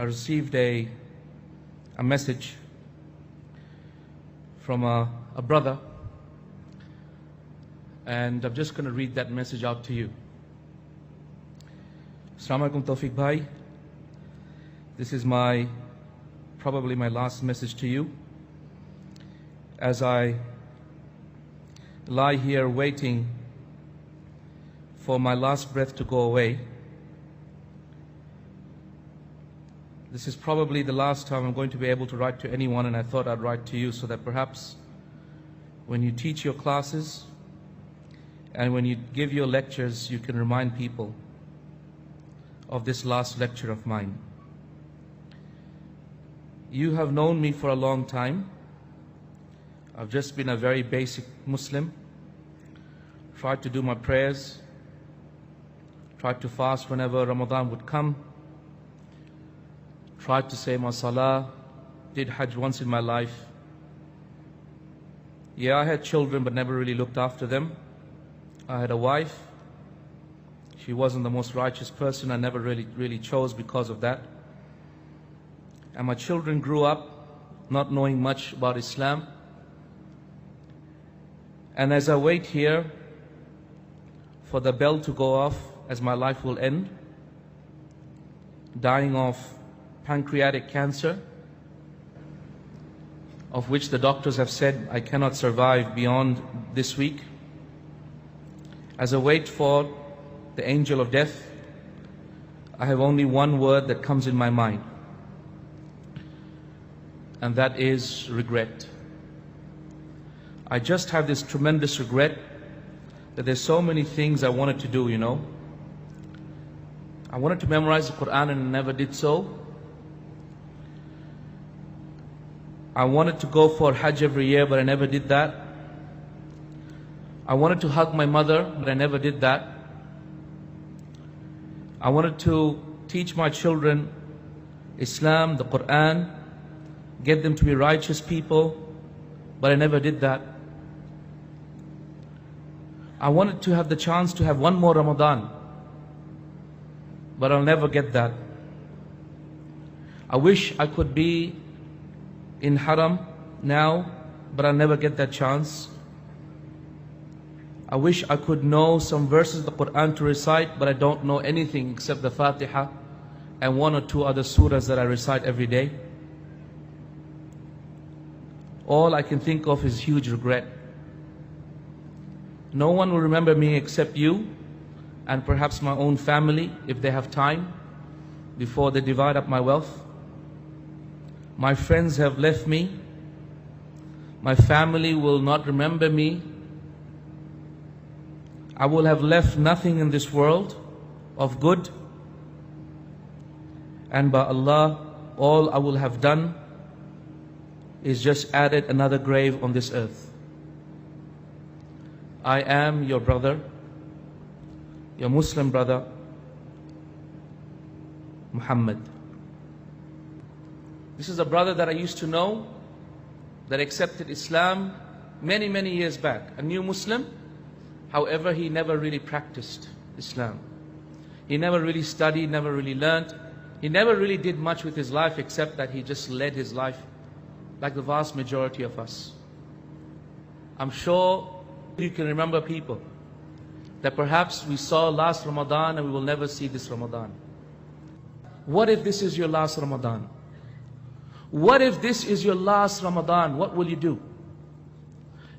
received a message from a brother, and I'm just going to read that message out to you. Assalamu alaikum Tawfiq Bhai. This is probably my last message to you. As I lie here waiting for my last breath to go away, this is probably the last time I'm going to be able to write to anyone, and I thought I'd write to you so that perhaps when you teach your classes and when you give your lectures, you can remind people of this last lecture of mine. You have known me for a long time. I've just been a very basic Muslim, tried to do my prayers, tried to fast whenever Ramadan would come, tried to say my salah, did Hajj once in my life. Yeah, I had children but never really looked after them. I had a wife. She wasn't the most righteous person. I never really chose because of that. And my children grew up not knowing much about Islam. And as I wait here for the bell to go off, as my life will end, dying of pancreatic cancer, of which the doctors have said I cannot survive beyond this week. As I wait for the angel of death, I have only one word that comes in my mind, and that is regret. I just have this tremendous regret that there's so many things I wanted to do, I wanted to memorize the Quran and never did so. I wanted to go for Hajj every year, but I never did that. I wanted to hug my mother, but I never did that. I wanted to teach my children Islam, the Quran, get them to be righteous people, but I never did that. I wanted to have the chance to have one more Ramadan, but I'll never get that. I wish I could be in Haram now, but I'll never get that chance. I wish I could know some verses of the Quran to recite, but I don't know anything except the Fatiha and one or two other surahs that I recite every day. All I can think of is huge regret. No one will remember me except you and perhaps my own family if they have time before they divide up my wealth. My friends have left me. My family will not remember me. I will have left nothing in this world of good. And by Allah, all I will have done is just added another grave on this earth. I am your brother, your Muslim brother, Mohammed. This is a brother that I used to know, that accepted Islam many, many years back. A new Muslim. However, he never really practiced Islam. He never really studied, never really learned. He never really did much with his life except that he just led his life like the vast majority of us. I'm sure you can remember people that perhaps we saw last Ramadan and we will never see this Ramadan. What if this is your last Ramadan? What if this is your last Ramadan? What will you do?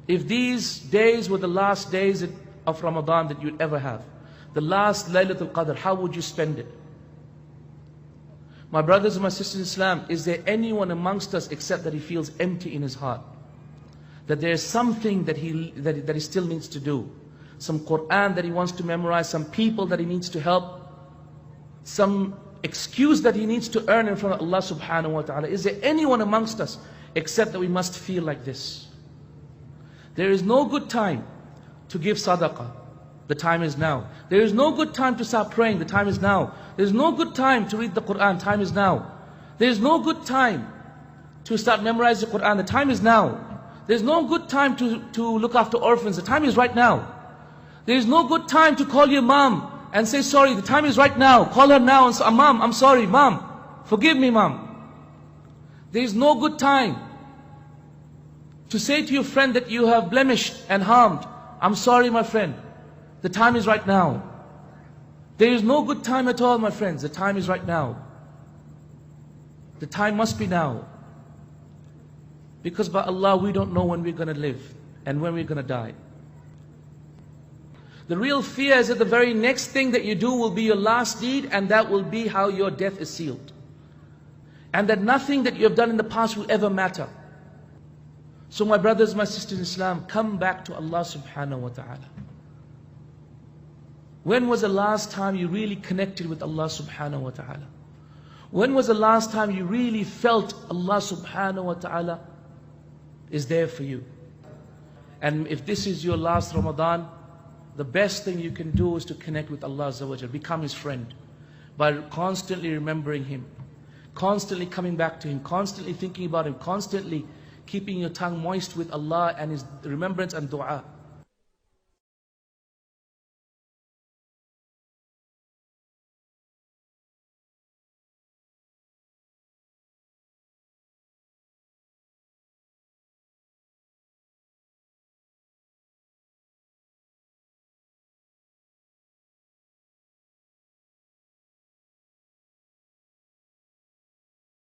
If these days were the last days of Ramadan that you'd ever have, the last Laylatul Qadr, how would you spend it? My brothers and my sisters in Islam, is there anyone amongst us except that he feels empty in his heart? That there is something that he still needs to do. Some Quran that he wants to memorize, some people that he needs to help, some excuse that he needs to earn in front of Allah subhanahu wa ta'ala. Is there anyone amongst us except that we must feel like this? There is no good time to give sadaqah. The time is now. There is no good time to start praying. The time is now. There is no good time to read the Quran. Time is now. There is no good time to start memorizing the Quran. The time is now. There is no good time to look after orphans. The time is right now. There is no good time to call your mom and say sorry. The time is right now. Call her now and say, Mom, I'm sorry, Mom. forgive me, mom. There is no good time to say to your friend that you have blemished and harmed. I'm sorry, my friend. The time is right now. There is no good time at all, my friends. The time is right now. The time must be now. Because by Allah, we don't know when we're going to live and when we're going to die. The real fear is that the very next thing that you do will be your last deed, and that will be how your death is sealed. And that nothing that you have done in the past will ever matter. So my brothers, my sisters in Islam, come back to Allah subhanahu wa ta'ala. When was the last time you really connected with Allah subhanahu wa ta'ala? When was the last time you really felt Allah subhanahu wa ta'ala is there for you? And if this is your last Ramadan, the best thing you can do is to connect with Allah Azza wa Jal, become His friend, by constantly remembering Him, constantly coming back to Him, constantly thinking about Him, constantly keeping your tongue moist with Allah and His remembrance and dua.